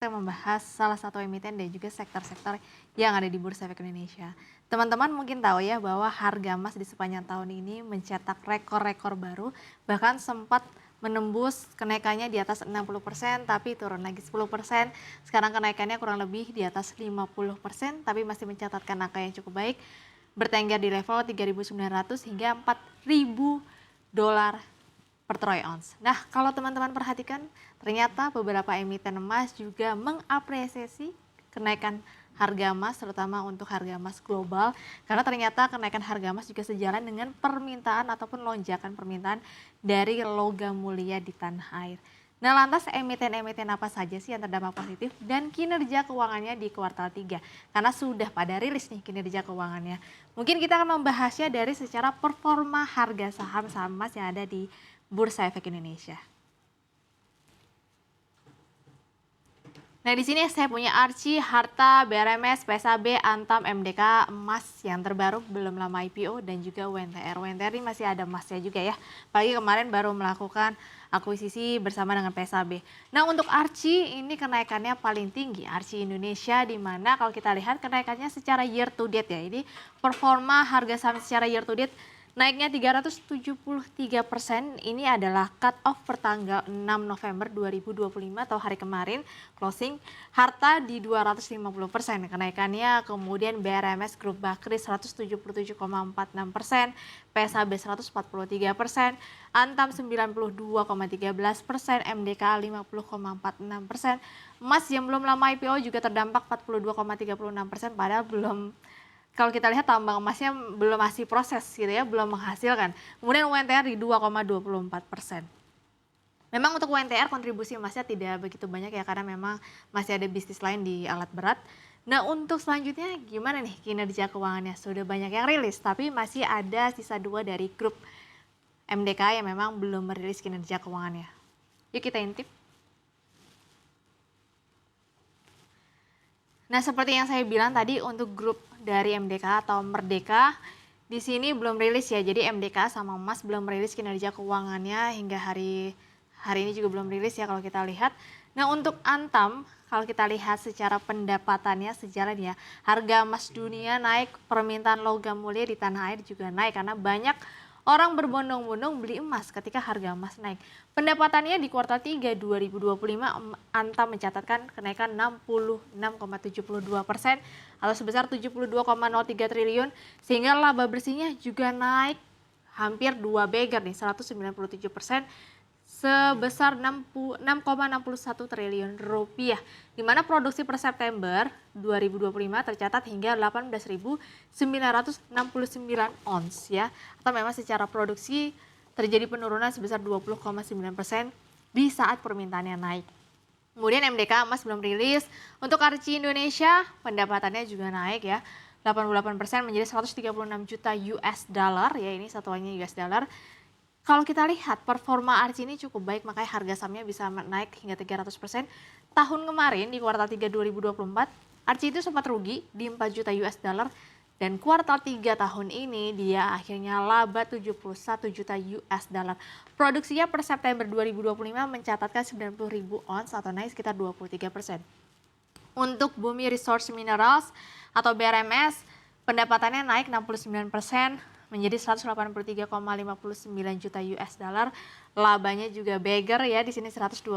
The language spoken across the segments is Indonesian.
kita membahas salah satu emiten dan juga sektor-sektor yang ada di Bursa Efek Indonesia. Teman-teman mungkin tahu ya bahwa harga emas di sepanjang tahun ini mencetak rekor-rekor baru, bahkan sempat menembus kenaikannya di atas 60%, tapi turun lagi 10%. Sekarang kenaikannya kurang lebih di atas 50%, tapi masih mencatatkan angka yang cukup baik, bertengger di level 3.900 hingga 4.000 dolar per troy ounce. Nah, kalau teman-teman perhatikan, ternyata beberapa emiten emas juga mengapresiasi kenaikan harga emas, terutama untuk harga emas global, karena ternyata kenaikan harga emas juga sejalan dengan permintaan ataupun lonjakan permintaan dari logam mulia di tanah air. Nah, lantas emiten-emiten apa saja sih yang terdampak positif dan kinerja keuangannya di kuartal 3? Karena sudah pada rilis nih kinerja keuangannya. Mungkin kita akan membahasnya dari secara performa harga saham-saham emas yang ada di Bursa Efek Indonesia. Nah, di sini saya punya Archie, Harta, BRMS, PSAB, Antam, MDK, Emas yang terbaru belum lama IPO dan juga UNTR. UNTR ini masih ada emasnya juga ya. Pagi kemarin baru melakukan akuisisi bersama dengan PSAB. Nah, untuk Archie ini kenaikannya paling tinggi. Archie Indonesia di mana kalau kita lihat kenaikannya secara year to date ya. Ini performa harga saham secara year to date naiknya 373%, ini adalah cut off per tanggal 6 November 2025 atau hari kemarin closing. Harta di 250%, kenaikannya kemudian BRMS Grup Bakri 177,46%, PSAB 143%, Antam 92,13%, MDK 50,46%, Emas yang belum lama IPO juga terdampak 42,36%, padahal belum, kalau kita lihat tambang emasnya belum masih proses gitu ya, belum menghasilkan. Kemudian UNTR di 2,24%. Memang untuk UNTR kontribusi emasnya tidak begitu banyak ya, karena memang masih ada bisnis lain di alat berat. Nah, untuk selanjutnya gimana nih kinerja keuangannya? Sudah banyak yang rilis, tapi masih ada sisa 2 dari grup MDK yang memang belum merilis kinerja keuangannya. Yuk kita intip. Nah, seperti yang saya bilang tadi, untuk grup dari MDK atau Merdeka di sini belum rilis ya. Jadi MDK sama Emas belum rilis kinerja keuangannya hingga hari ini juga belum rilis ya kalau kita lihat. Nah, untuk Antam kalau kita lihat secara pendapatannya sejalan ya. Harga emas dunia naik, permintaan logam mulia di tanah air juga naik karena banyak orang berbondong-bondong beli emas ketika harga emas naik. Pendapatannya di kuartal 3 2025 Antam mencatatkan kenaikan 66,72% atau sebesar 72,03 triliun, sehingga laba bersihnya juga naik hampir 2 beger nih, 197%, sebesar 6,61 triliun rupiah. Di mana produksi per September 2025 tercatat hingga 18.969 ons ya. Atau memang secara produksi terjadi penurunan sebesar 20,9% di saat permintaannya naik. Kemudian MDK Emas belum rilis. Untuk Archie Indonesia pendapatannya juga naik ya. 88% menjadi 136 juta US dollar ya, ini satuannya US dollar. Kalau kita lihat performa Archie ini cukup baik, makanya harga sahamnya bisa naik hingga 300%. Tahun kemarin di kuartal 3 2024, Archie itu sempat rugi di 4 juta US dollar, dan kuartal 3 tahun ini dia akhirnya laba 71 juta US dollar. Produksinya per September 2025 mencatatkan 90.000 ons atau naik sekitar 23%. Untuk Bumi Resource Minerals atau BRMS, pendapatannya naik 69%, menjadi 183,59 juta US dollar. Labanya juga beger ya, di sini 129%,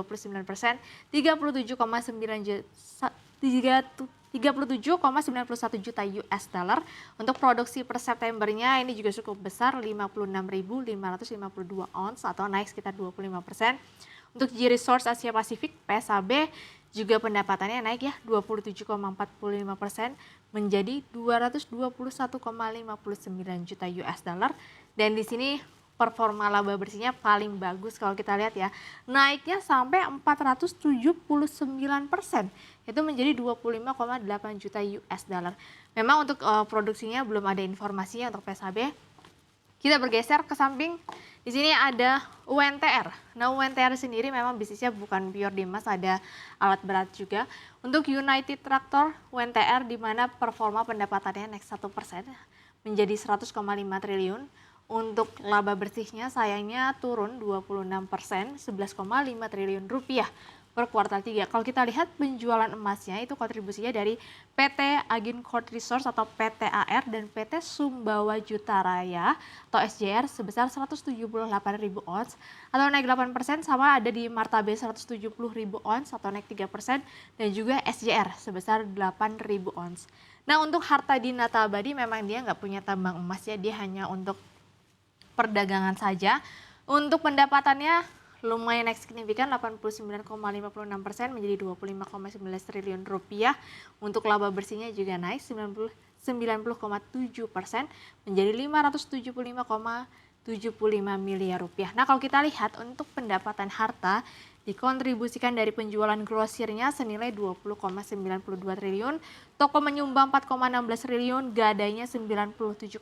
37,91 juta US dollar. Untuk produksi per Septembernya ini juga cukup besar, 56.552 ons atau naik sekitar 25%. Untuk G Resource Asia Pasifik, PSAB, juga pendapatannya naik ya 27,45% menjadi 221,59 juta US dollar, dan di sini performa laba bersihnya paling bagus kalau kita lihat ya. Naiknya sampai 479%. Itu menjadi 25,8 juta US dollar. Memang untuk produksinya belum ada informasinya untuk PSAB. Kita bergeser ke samping. Di sini ada UNTR. Nah, UNTR sendiri memang bisnisnya bukan pure di emas, ada alat berat juga. Untuk United Tractor UNTR di mana performa pendapatannya naik 1% menjadi 100,5 triliun. Untuk laba bersihnya sayangnya turun 26%, 11,5 triliun rupiah. per kuartal 3. Kalau kita lihat penjualan emasnya itu kontribusinya dari PT Agincourt Resource atau PTAR dan PT Sumbawa Jutaraya atau SJR sebesar 178.000 ons atau naik 8%, sama ada di Martabe 170.000 ons atau naik 3%, dan juga SJR sebesar 8.000 ons. Nah, untuk Harta Dinata Abadi memang dia nggak punya tambang emas ya, dia hanya untuk perdagangan saja. Untuk pendapatannya lumayan naik signifikan 89,56% menjadi 25,19 triliun rupiah. Untuk laba bersihnya juga naik 90,7% menjadi 575,75 miliar rupiah. Nah, kalau kita lihat untuk pendapatan harta dikontribusikan dari penjualan grosirnya senilai 20,92 triliun, toko menyumbang 4,16 triliun, gadainya 97,66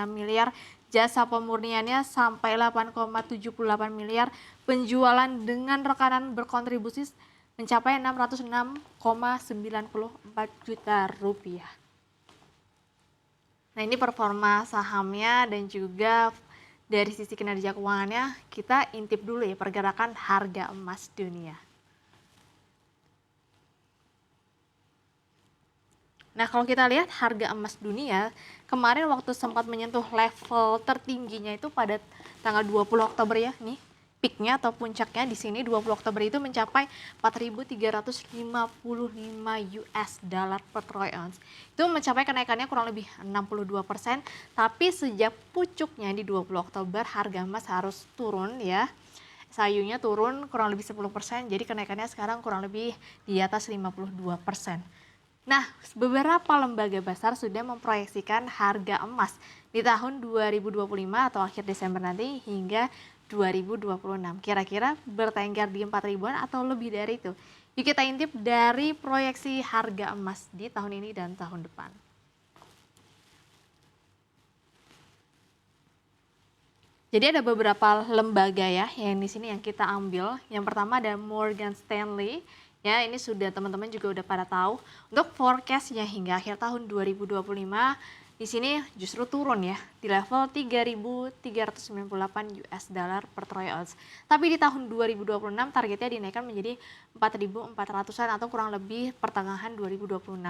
miliar, jasa pemurniannya sampai 8,78 miliar, penjualan dengan rekanan berkontribusi mencapai 606,94 juta rupiah. Nah, ini performa sahamnya dan juga dari sisi kinerja keuangannya. Kita intip dulu ya pergerakan harga emas dunia. Nah, kalau kita lihat harga emas dunia kemarin waktu sempat menyentuh level tertingginya itu pada tanggal 20 Oktober ya, nih peaknya atau puncaknya di sini 20 Oktober itu mencapai 4.355 US dollar per troy ounce. Itu mencapai kenaikannya kurang lebih 62%, tapi sejak pucuknya di 20 Oktober harga emas harus turun ya. Sayunya turun kurang lebih 10%, jadi kenaikannya sekarang kurang lebih di atas 52%. Nah, beberapa lembaga besar sudah memproyeksikan harga emas di tahun 2025 atau akhir Desember nanti hingga 2026. Kira-kira bertengger di 4.000-an atau lebih dari itu. Yuk kita intip dari proyeksi harga emas di tahun ini dan tahun depan. Jadi ada beberapa lembaga ya yang di sini yang kita ambil. Yang pertama ada Morgan Stanley. Ya, ini sudah teman-teman juga udah pada tahu. Untuk forecast-nya hingga akhir tahun 2025 di sini justru turun ya di level 3.398 US dollar per troy ounce. Tapi di tahun 2026 targetnya dinaikkan menjadi 4.400-an atau kurang lebih pertengahan 2026.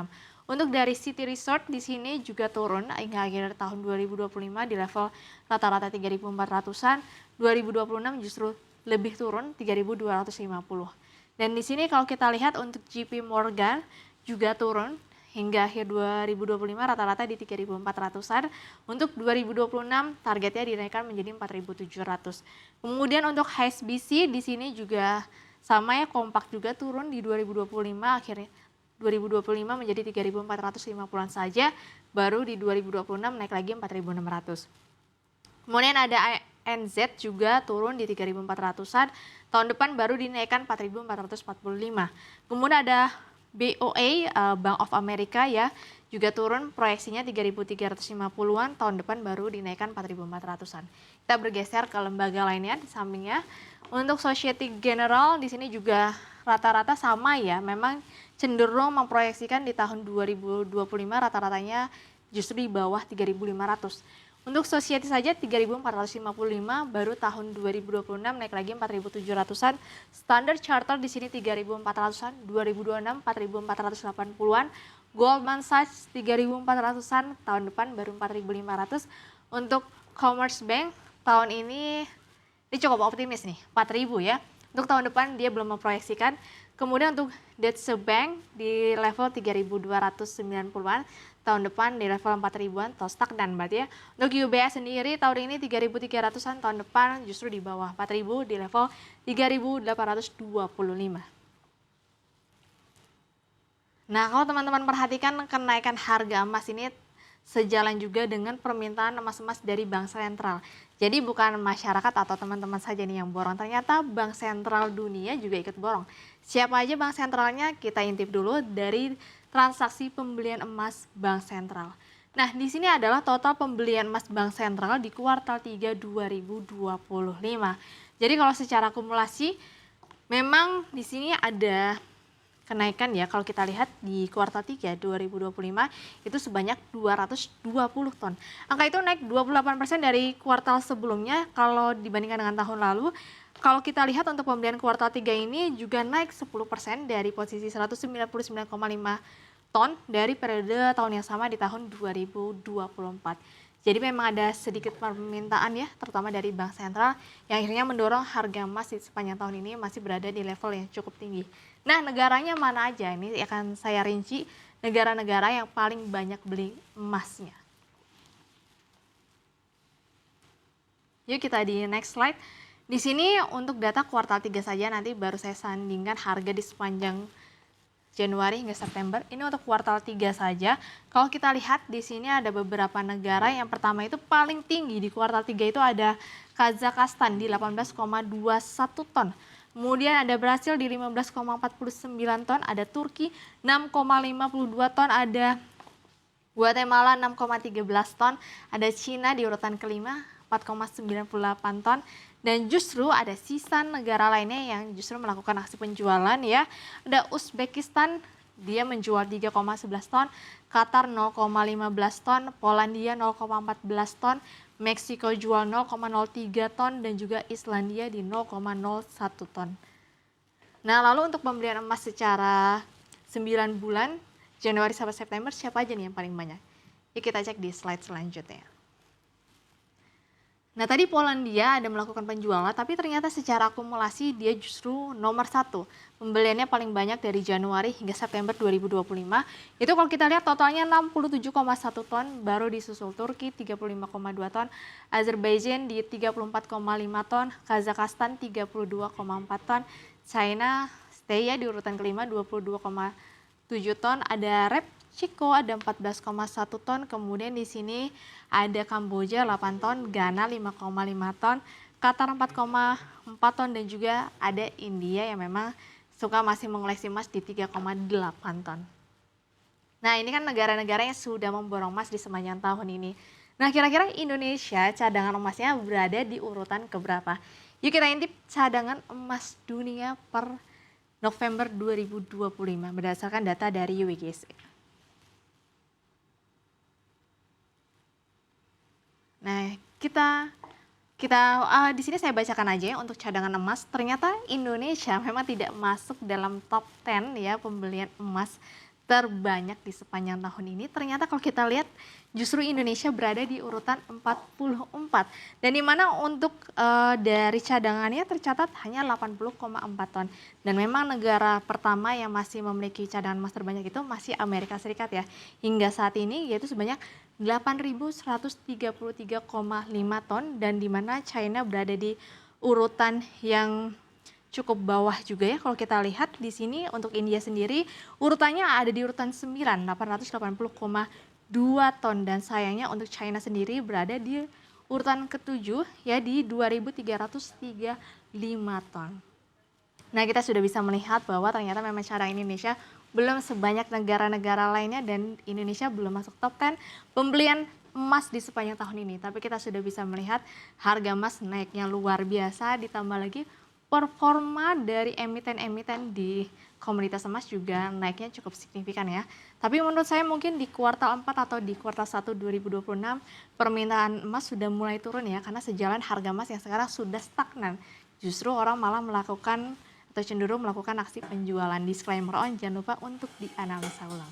Untuk dari City Resort di sini juga turun hingga akhir tahun 2025 di level rata-rata 3.400-an. 2026 justru lebih turun 3.250. Dan di sini kalau kita lihat untuk JP Morgan juga turun hingga akhir 2025 rata-rata di 3.400-an. Untuk 2026 targetnya dinaikkan menjadi 4.700. Kemudian untuk HSBC di sini juga sama ya, kompak juga turun di 2025, akhirnya 2025 menjadi 3.450-an saja, baru di 2026 naik lagi 4.600. Kemudian ada NZ juga turun di 3.400-an, tahun depan baru dinaikkan 4.445. Kemudian ada BOA, Bank of America ya, juga turun proyeksinya 3.350-an, tahun depan baru dinaikkan 4.400-an. Kita bergeser ke lembaga lainnya di sampingnya. Untuk Societe Generale di sini juga rata-rata sama ya, memang cenderung memproyeksikan di tahun 2025 rata-ratanya justru di bawah 3.500. Untuk Societe saja 3.455, baru tahun 2026 naik lagi 4.700-an. Standard Chartered di sini 3.400-an, 2026 4.480-an. Goldman Sachs 3.400-an, tahun depan baru 4.500. Untuk Commerce Bank tahun ini cukup optimis nih, 4.000 ya. Untuk tahun depan dia belum memproyeksikan. Kemudian untuk Deutsche Bank di level 3.290-an, tahun depan di level 4.000-an atau stagnan berarti ya. Untuk UBS sendiri tahun ini 3.300-an, tahun depan justru di bawah 4.000 di level 3.825. Nah, kalau teman-teman perhatikan kenaikan harga emas ini sejalan juga dengan permintaan emas-emas dari Bank Sentral. Jadi bukan masyarakat atau teman-teman saja nih yang borong, ternyata Bank Sentral dunia juga ikut borong. Siapa aja bank sentralnya? Kita intip dulu dari transaksi pembelian emas Bank Sentral. Nah, di sini adalah total pembelian emas Bank Sentral di kuartal 3 2025. Jadi kalau secara akumulasi memang di sini ada kenaikan ya, kalau kita lihat di kuartal 3 2025 itu sebanyak 220 ton. Angka itu naik 28% dari kuartal sebelumnya kalau dibandingkan dengan tahun lalu. kalau kita lihat untuk pembelian kuartal 3 ini juga naik 10% dari posisi 199,5 ton dari periode tahun yang sama di tahun 2024. Jadi memang ada sedikit permintaan ya, terutama dari Bank Sentral yang akhirnya mendorong harga emas di sepanjang tahun ini masih berada di level yang cukup tinggi. Nah, negaranya mana aja? Ini akan saya rinci negara-negara yang paling banyak beli emasnya. Yuk kita di next slide. Di sini untuk data kuartal 3 saja, nanti baru saya sandingkan harga di sepanjang Januari hingga September. Ini untuk kuartal 3 saja. Kalau kita lihat di sini ada beberapa negara. Yang pertama itu paling tinggi di kuartal 3 itu ada Kazakhstan di 18,21 ton. Kemudian ada Brasil di 15,49 ton, ada Turki 6,52 ton, ada Guatemala 6,13 ton, ada Cina di urutan kelima 4,98 ton, dan justru ada sisa negara lainnya yang justru melakukan aksi penjualan ya. Ada Uzbekistan, dia menjual 3,11 ton, Qatar 0,15 ton, Polandia 0,14 ton, Meksiko jual 0,03 ton, dan juga Islandia di 0,01 ton. Nah, lalu untuk pembelian emas secara 9 bulan, Januari sampai September, siapa aja nih yang paling banyak? Yuk kita cek di slide selanjutnya. Nah, tadi Polandia ada melakukan penjualan, tapi ternyata secara akumulasi dia justru nomor 1. Pembeliannya paling banyak dari Januari hingga September 2025. Itu kalau kita lihat totalnya 67,1 ton, baru disusul Turki 35,2 ton, Azerbaijan di 34,5 ton, Kazakhstan 32,4 ton, China stay ya di urutan kelima 22,7 ton, ada Ceko ada 14,1 ton, kemudian di sini ada Kamboja 8 ton, Ghana 5,5 ton, Qatar 4,4 ton, dan juga ada India yang memang suka masih mengoleksi emas di 3,8 ton. Nah, ini kan negara-negara yang sudah memborong emas di sepanjang tahun ini. Nah, kira-kira Indonesia cadangan emasnya berada di urutan keberapa? Yuk kita intip cadangan emas dunia per November 2025 berdasarkan data dari UWGS. Nah, di sini saya bacakan aja ya untuk cadangan emas. Ternyata Indonesia memang tidak masuk dalam top 10 ya pembelian emas terbanyak di sepanjang tahun ini. Ternyata kalau kita lihat justru Indonesia berada di urutan 44. Dan di mana untuk dari cadangannya tercatat hanya 80,4 ton. Dan memang negara pertama yang masih memiliki cadangan emas terbanyak itu masih Amerika Serikat ya. Hingga saat ini yaitu sebanyak 8.133,5 ton, dan di mana China berada di urutan yang cukup bawah juga ya. Kalau kita lihat di sini untuk India sendiri urutannya ada di urutan 9, 880,2 ton, dan sayangnya untuk China sendiri berada di urutan ke-7 ya di 2.335 ton. Nah, kita sudah bisa melihat bahwa ternyata memang cadangan Indonesia belum sebanyak negara-negara lainnya, dan Indonesia belum masuk top 10 pembelian emas di sepanjang tahun ini. Tapi kita sudah bisa melihat harga emas naiknya luar biasa, ditambah lagi performa dari emiten-emiten di komoditas emas juga naiknya cukup signifikan ya. Tapi menurut saya mungkin di kuartal 4 atau di kuartal 1 2026 permintaan emas sudah mulai turun ya, karena sejalan harga emas yang sekarang sudah stagnan. Justru orang malah melakukan atau cenderung melakukan aksi penjualan. Disclaimer on, jangan lupa untuk dianalisa ulang.